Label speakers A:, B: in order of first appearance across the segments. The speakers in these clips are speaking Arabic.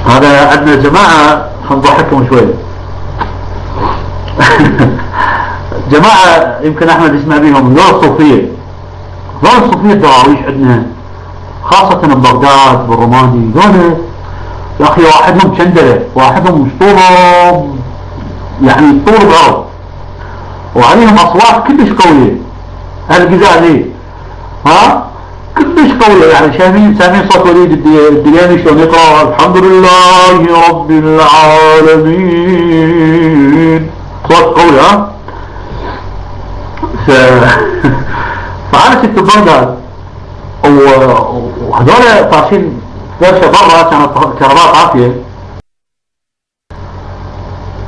A: هذا عندنا جماعة نضحكهم شوي. جماعة يمكن أحمد يسمع بيهم، ذول الصوفية. ذول الصوفية الدراويش عندنا خاصة ببغداد بالرمادي، ذول يا أخي واحدهم شندلة، واحدهم طولهم يعني طول الأرض، وعليهم أصوات كلش قوية. هالجزائرية ها كلش قوية، يعني سامعين صوت وليد الدلياني شلون يقرأ الحمد لله رب العالمين، صوت قوي ها. فأنا كنت ببغداد وهذول طاشين فرشة برا، كانت كهرباء عافية،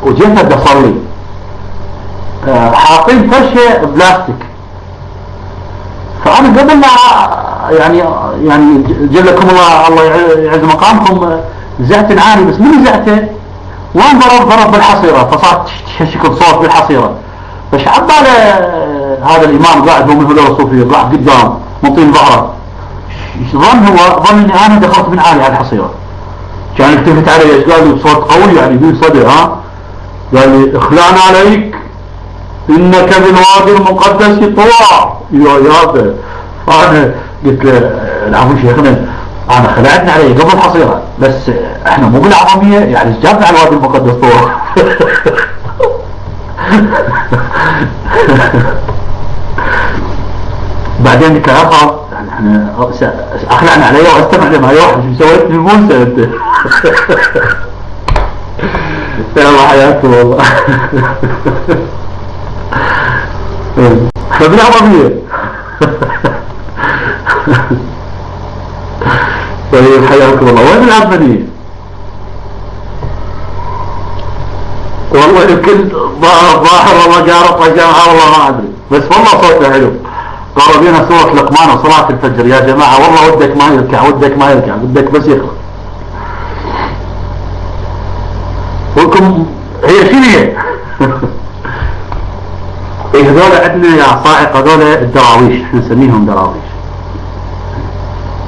A: وجيت بدي أصلي حاطين فرشة بلاستيك. فأنا قبل ما يعني جلكم الله يعز مقامكم زعت عالي، بس من زعته وين ضرب بالحصيرة، فصارت شكل صوت بالحصيرة. فشعب هذا الإمام قاعد هو من هذول الصوفية قاعد قدام مطين ظهره، ظن اني انا دخلت من عالي على الحصيرة. كان التفت علي ايش قال لي بصوت قوي يعني من صدر، ها قال لي اخلعنا عليك انك بالوادي المقدس طوع يا هذا. فانا قلت له العفو شيخنا انا خلعتنا علي قبل الحصيرة، بس احنا مو بالعظمية يعني جابنا على الوادي المقدس طوع. بعدين قلت له يعني احنا اخلعنا علي واستمع لما يروح مش مسويت الموسى انت. يا الله حياكم والله. احنا بالعظمية. طيب حياكم الله. وين العظمية؟ والله يمكن ظاهر والله قارط جامعة والله ما ادري، بس والله صوته حلو. قالوا بينا سورة لقمان وصلاة الفجر يا جماعة، والله ودك ما يركع، ودك ما يركع، ودك بس يقرأ. ولكم هي شنو هي؟ ايه هذول عندنا يا صاعق، هذول الدراويش، احنا نسميهم دراويش.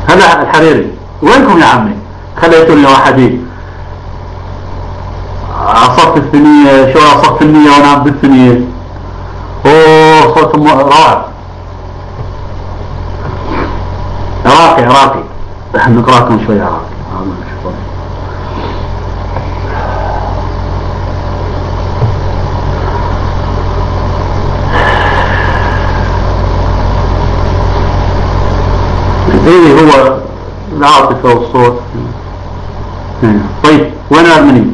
A: هذا الحريري. وينكم يا عمي؟ خليتوني وحدي عصرت الثنية، شو عصرت الثنية ونام بالثنية. اوه صوت رائع. عراقي احنا نقراكم شوي عراقي. ايه هو العاطفة والصوت. طيب وين ارمني؟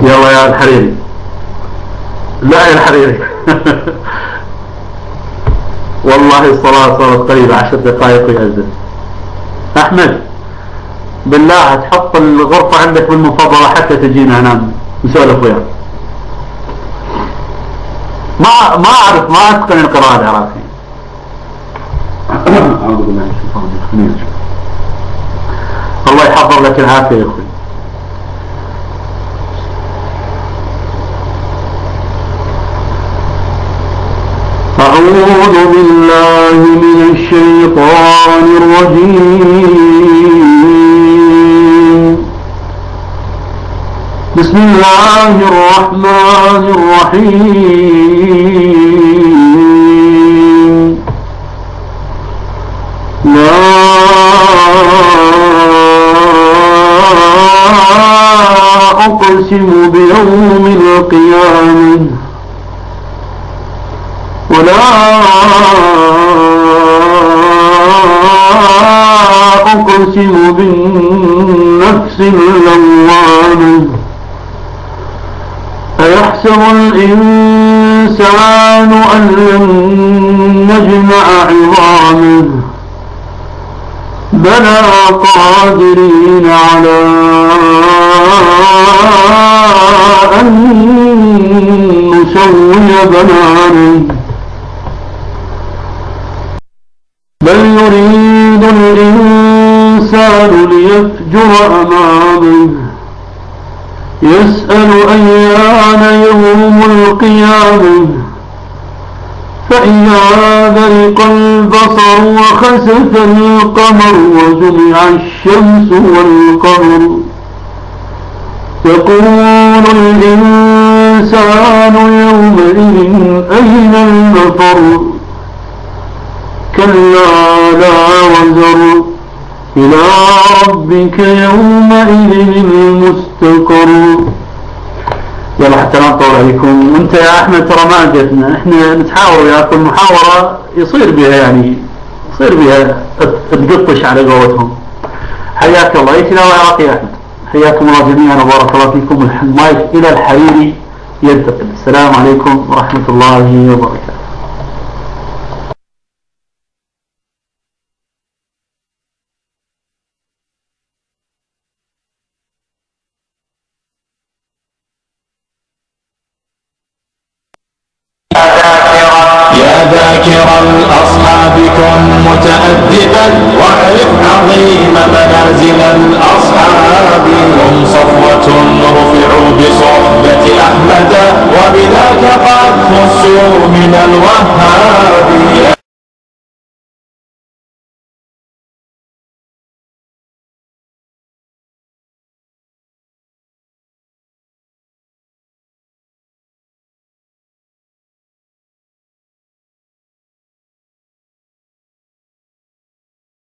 A: يلا يا الحريري. لا يا الحريري. والله الصلاة صارت قريبة 10 دقائق ويأذن. أحمد بالله تحط الغرفة عندك بالمفضلة حتى تجينا ننام نسولف وياك. ما أعرف، ما أتقن القراءة العراقية. أعوذ بالله من الشيطان الرجيم. الله يحضر لك العافية يا أخوي. أعوذ بالله من الشيطان الرجيم. بسم الله الرحمن الرحيم. لا أقسم بيوم القيامة ولا أقسم بالنفس اللوامة. أيحسب الإنسان أن لن نجمع عظامه بلى قادرين على أن نسوي بنانه بل يريد الإنسان ليفجر أمامه يسأل أيان يوم القيامة فإذا برق البصر البصر وخسف القمر وجمع الشمس والقمر يقول الإنسان يومئذ أين المفر كلا لا وزر إلى ربك يومئذ المستقر. يلا حتى لا نطول عليكم. وانت يا احمد ترى ما جتنا، احنا نتحاور وياكم محاورة يصير بها يعني يصير بها تقطش على قولتهم. حياك الله. اي تلاوة يا اخي احمد. حياكم الله جميعا وبارك الله فيكم. المايك الى الحريري ينتقل. السلام عليكم ورحمة الله وبركاته.
B: يا ذاكر الأصحاب كن متأدبا واعرف عظيم منازل الأصحاب هم صفوة